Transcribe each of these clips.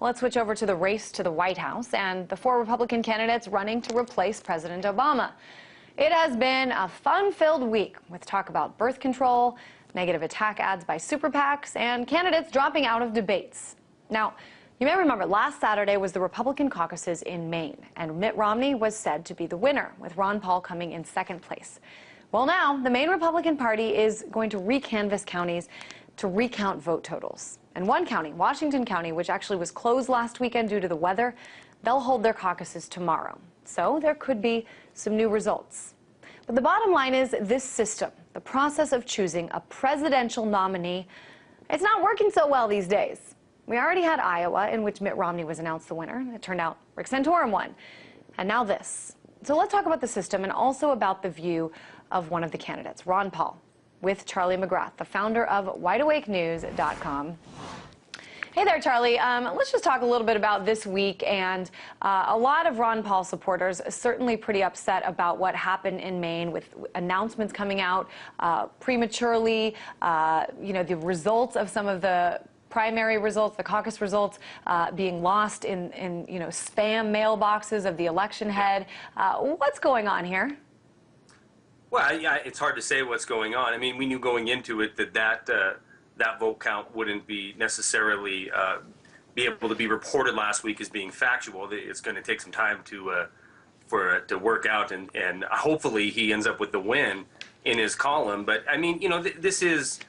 Well, let's switch over to the race to the White House and the 4 Republican candidates running to replace President Obama. It has been a fun-filled week with talk about birth control, negative attack ads by super PACs, and candidates dropping out of debates. Now, you may remember last Saturday was the Republican caucuses in Maine, and Mitt Romney was said to be the winner, with Ron Paul coming in second place. Well, now the Maine Republican Party is going to recanvass counties to recount vote totals. And one county, Washington County, which actually was closed last weekend due to the weather, they'll hold their caucuses tomorrow. So there could be some new results. But the bottom line is this system, the process of choosing a presidential nominee, it's not working so well these days. We already had Iowa, in which Mitt Romney was announced the winner. It turned out Rick Santorum won. And now this. So let's talk about the system and also about the view of one of the candidates, Ron Paul, with Charlie McGrath, the founder of WideAwakeNews.com. Hey there, Charlie. Let's just talk a little bit about this week. And a lot of Ron Paul supporters are certainly pretty upset about what happened in Maine, with announcements coming out prematurely, the results of some of the primary results, the caucus results, being lost in spam mailboxes of the election head. What's going on here? Well, yeah, it's hard to say what's going on. I mean, we knew going into it that vote count wouldn't be necessarily be able to be reported last week as being factual. It's going to take some time for it to work out, and hopefully he ends up with the win in his column. But I mean, this is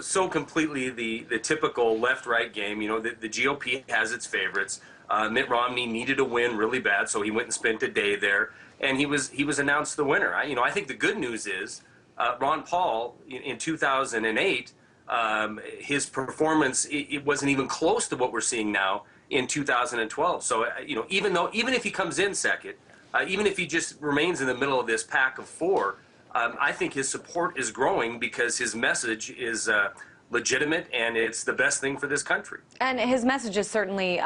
so completely the typical left-right game. The GOP has its favorites. Mitt Romney needed a win really bad, so he went and spent a day there, and he was announced the winner. I think the good news is Ron Paul in 2008, his performance it wasn't even close to what we're seeing now in 2012. So even if he comes in second, even if he just remains in the middle of this pack of 4, I think his support is growing because his message is legitimate, and it's the best thing for this country. And his message is certainly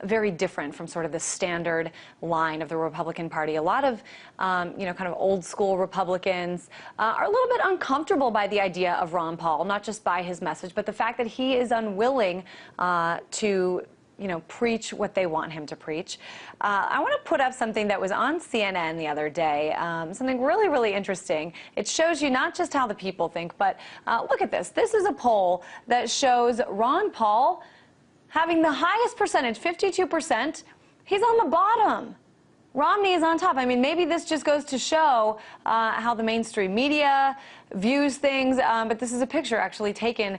very different from sort of the standard line of the Republican Party. A lot of, kind of old school Republicans are a little bit uncomfortable by the idea of Ron Paul, not just by his message, but the fact that he is unwilling to preach what they want him to preach. I want to put up something that was on CNN the other day, something really, really interesting. It shows you not just how the people think, but look at this. This is a poll that shows Ron Paul having the highest percentage, 52%. He's on the bottom. Romney is on top. I mean, maybe this just goes to show how the mainstream media views things, but this is a picture actually taken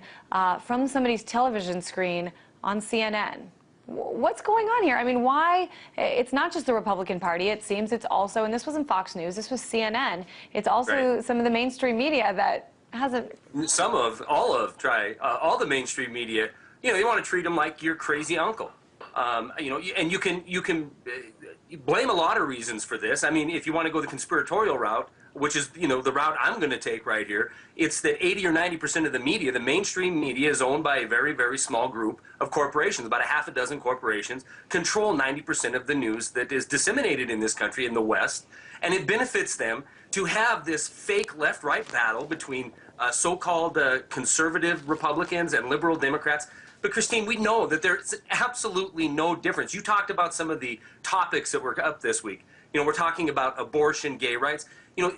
from somebody's television screen on CNN. What's going on here? I mean, why? It's not just the Republican Party. It seems it's also, and this wasn't Fox News, this was CNN. It's also some of the mainstream media that hasn't. All the mainstream media, you want to treat them like your crazy uncle. And you can blame a lot of reasons for this. I mean, if you want to go the conspiratorial route, which is, the route I'm going to take right here, it's that 80 or 90% of the media, the mainstream media, is owned by a very, very small group of corporations. About a half a dozen corporations control 90% of the news that is disseminated in this country, in the West, and it benefits them to have this fake left-right battle between so-called conservative Republicans and liberal Democrats. But, Christine, we know that there's absolutely no difference. You talked about some of the topics that were up this week. We're talking about abortion, gay rights.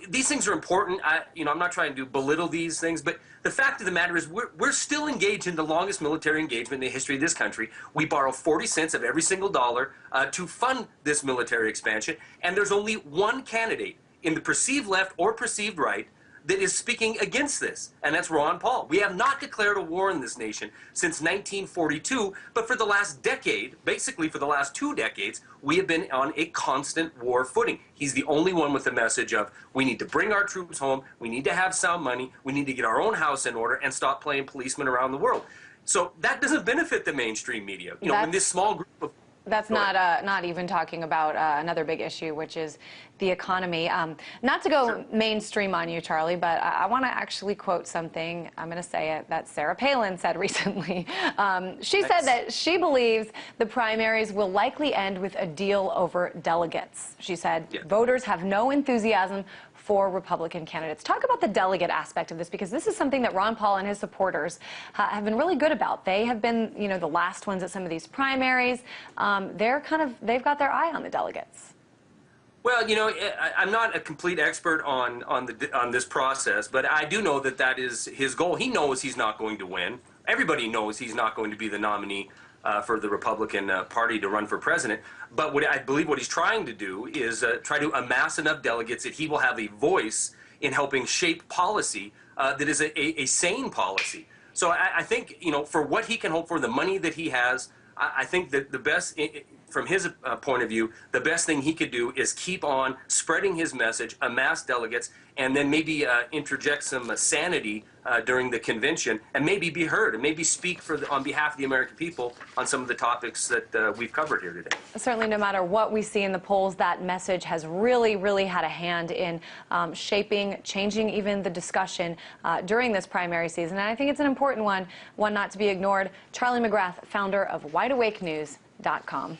These things are important. I'm not trying to belittle these things, but the fact of the matter is we're still engaged in the longest military engagement in the history of this country. We borrow 40 cents of every single dollar to fund this military expansion, and there's only one candidate in the perceived left or perceived right that is speaking against this, and that's Ron Paul. We have not declared a war in this nation since 1942, but for the last decade, basically for the last 2 decades, we have been on a constant war footing. He's the only one with the message of, we need to bring our troops home, we need to have sound money, we need to get our own house in order, and stop playing policemen around the world. So that doesn't benefit the mainstream media. When this small group of That's not even talking about another big issue, which is the economy. Not to go mainstream on you, Charlie, but I want to actually quote something, I'm going to say it, that Sarah Palin said recently. She said that she believes the primaries will likely end with a deal over delegates. She said voters have no enthusiasm for Republican candidates. Talk about the delegate aspect of this, because this is something that Ron Paul and his supporters have been really good about. They have been, you know, the last ones at some of these primaries. They've got their eye on the delegates. Well, you know, I'm not a complete expert on this process, but I do know that that is his goal. He knows he's not going to win. Everybody knows he's not going to be the nominee for the Republican Party to run for president. But I believe what he's trying to do is try to amass enough delegates that he will have a voice in helping shape policy that is a sane policy. So I think, you know, for what he can hope for, the money that he has, I think that the best, from his point of view, the best thing he could do is keep on spreading his message, amass delegates, and then maybe interject some sanity during the convention, and maybe be heard, and maybe speak on behalf of the American people on some of the topics that we've covered here today. Certainly, no matter what we see in the polls, that message has really, really had a hand in shaping, changing even the discussion during this primary season. And I think it's an important one not to be ignored. Charlie McGrath, founder of WideAwakeNews.com.